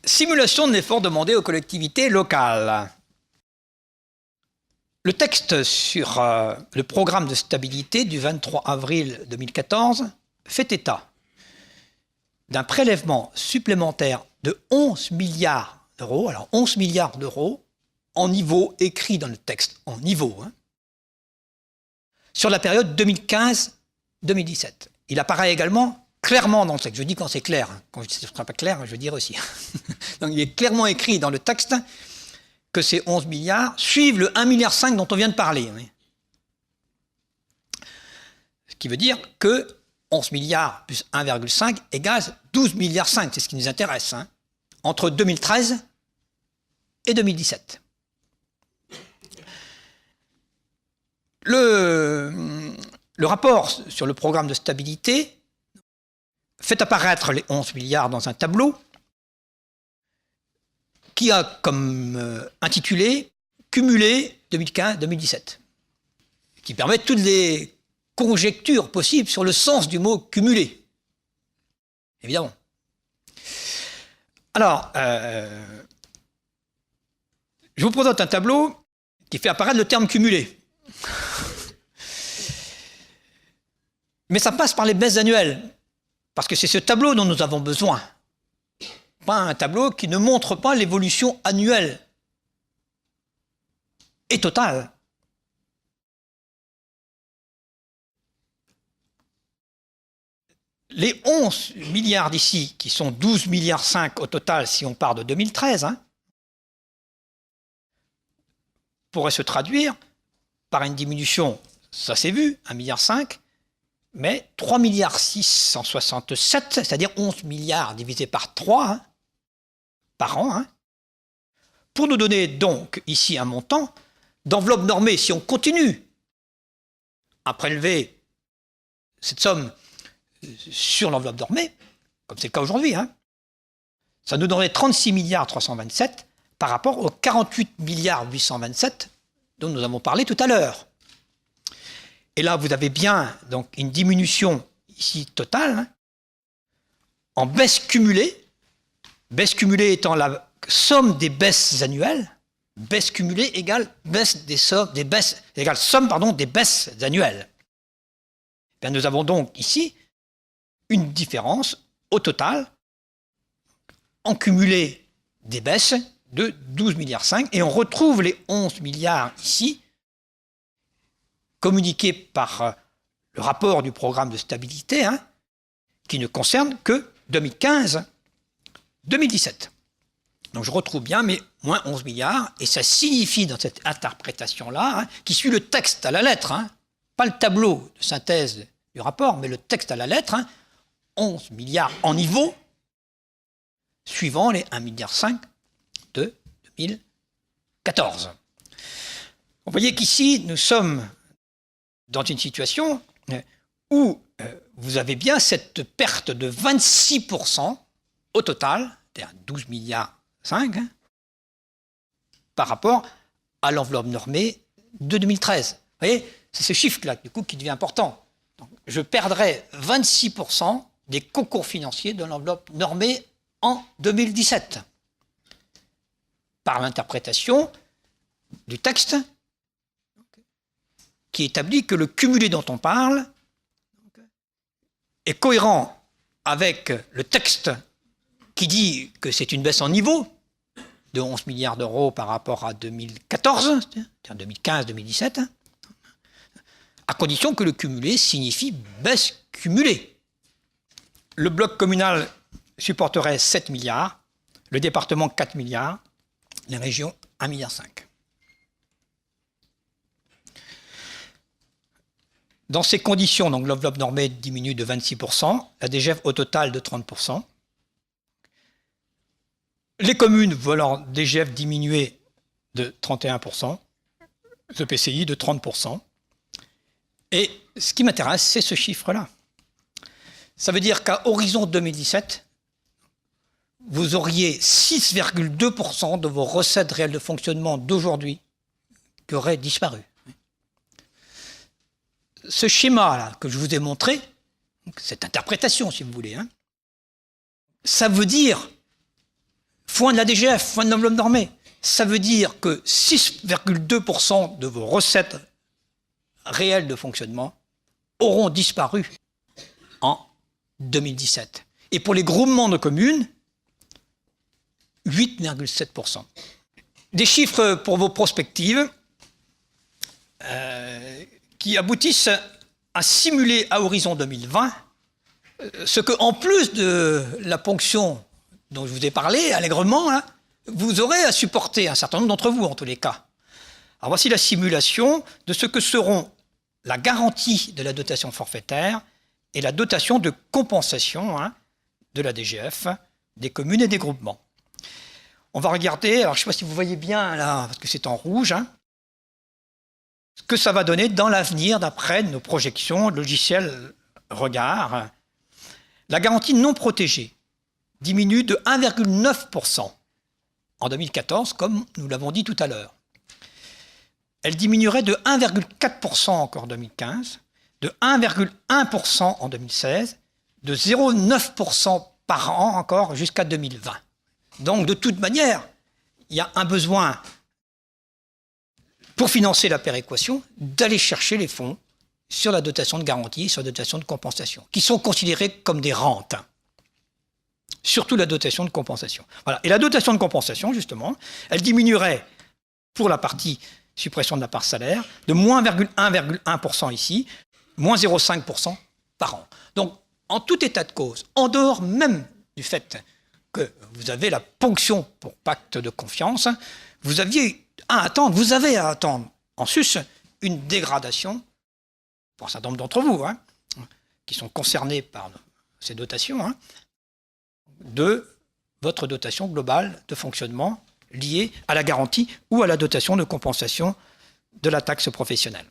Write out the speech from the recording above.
Simulation de l'effort demandé aux collectivités locales. Le texte sur le programme de stabilité du 23 avril 2014 fait état d'un prélèvement supplémentaire de 11 milliards d'euros, alors 11 milliards d'euros en niveau écrit dans le texte, en niveau, sur la période 2015-2017. Il apparaît également clairement dans le texte. Je dis quand c'est clair, quand ce ne sera pas clair, je veux dire aussi. Donc il est clairement écrit dans le texte que ces 11 milliards suivent le 1,5 milliard dont on vient de parler. Ce qui veut dire que 11 milliards plus 1,5 égale 12,5 milliards, c'est ce qui nous intéresse, entre 2013 et 2017. Le rapport sur le programme de stabilité fait apparaître les 11 milliards dans un tableau qui a comme intitulé « Cumulé 2015-2017 », qui permet toutes les conjectures possibles sur le sens du mot « cumulé », évidemment. Alors, je vous présente un tableau qui fait apparaître le terme « cumulé ». Mais ça passe par les baisses annuelles, parce que c'est ce tableau dont nous avons besoin. Pas un tableau qui ne montre pas l'évolution annuelle et totale. Les 11 milliards d'ici, qui sont 12,5 milliards au total si on part de 2013, pourraient se traduire par une diminution, ça s'est vu, 1,5 milliard, mais 3,667 milliards, c'est-à-dire 11 milliards divisé par 3 par an, pour nous donner donc ici un montant d'enveloppe normée. Si on continue à prélever cette somme sur l'enveloppe normée, comme c'est le cas aujourd'hui, ça nous donnerait 36,327 milliards par rapport aux 48,827 milliards dont nous avons parlé tout à l'heure. Et là, vous avez bien donc une diminution ici totale, en baisse cumulée étant la somme des baisses annuelles, baisse cumulée égale somme des baisses annuelles. Bien, nous avons donc ici une différence au total, en cumulé des baisses de 12,5 milliards, et on retrouve les 11 milliards ici, communiqué par le rapport du programme de stabilité, qui ne concerne que 2015-2017. Donc je retrouve bien mes moins 11 milliards, et ça signifie dans cette interprétation-là, qui suit le texte à la lettre, pas le tableau de synthèse du rapport, mais le texte à la lettre, 11 milliards en niveau, suivant les 1,5 milliard de 2014. Vous voyez qu'ici, nous sommes dans une situation où vous avez bien cette perte de 26% au total, c'est-à-dire 12,5 milliards, par rapport à l'enveloppe normée de 2013. Vous voyez, c'est ce chiffre-là, du coup, qui devient important. Donc, je perdrai 26% des concours financiers de l'enveloppe normée en 2017, par l'interprétation du texte qui établit que le cumulé dont on parle est cohérent avec le texte qui dit que c'est une baisse en niveau de 11 milliards d'euros par rapport à 2014, c'est-à-dire 2015-2017, à condition que le cumulé signifie baisse cumulée. Le bloc communal supporterait 7 milliards, le département 4 milliards, les régions 1,5 milliard. Dans ces conditions, donc l'enveloppe normée diminue de 26%, la DGF au total de 30%. Les communes voient leur DGF diminuer de 31%, le PCI de 30%. Et ce qui m'intéresse, c'est ce chiffre-là. Ça veut dire qu'à horizon 2017, vous auriez 6,2% de vos recettes réelles de fonctionnement d'aujourd'hui qui auraient disparu. Ce schéma-là que je vous ai montré, cette interprétation si vous voulez, ça veut dire Fois de la DGF, fois de l'enveloppe normée. Ça veut dire que 6,2% de vos recettes réelles de fonctionnement auront disparu en 2017. Et pour les groupements de communes, 8,7%. Des chiffres pour vos prospectives qui aboutissent à simuler à horizon 2020 ce que, en plus de la ponction dont je vous ai parlé allègrement, hein, vous aurez à supporter, un certain nombre d'entre vous en tous les cas. Alors voici la simulation de ce que seront la garantie de la dotation forfaitaire et la dotation de compensation, hein, de la DGF, des communes et des groupements. On va regarder, alors je ne sais pas si vous voyez bien là, parce que c'est en rouge, hein, ce que ça va donner dans l'avenir d'après nos projections logicielles Regard. La garantie non protégée diminue de 1,9% en 2014, comme nous l'avons dit tout à l'heure. Elle diminuerait de 1,4% encore en 2015, de 1,1% en 2016, de 0,9% par an encore jusqu'à 2020. Donc, de toute manière, il y a un besoin, pour financer la péréquation, d'aller chercher les fonds sur la dotation de garantie, sur la dotation de compensation, qui sont considérées comme des rentes. Surtout la dotation de compensation. Voilà. Et la dotation de compensation, justement, elle diminuerait, pour la partie suppression de la part salaire, de moins 1,1% ici, moins 0,5% par an. Donc, en tout état de cause, en dehors même du fait que vous avez la ponction pour pacte de confiance, vous avez à attendre en sus une dégradation, pour un certain nombre d'entre vous, hein, qui sont concernés par ces dotations, hein, de votre dotation globale de fonctionnement liée à la garantie ou à la dotation de compensation de la taxe professionnelle.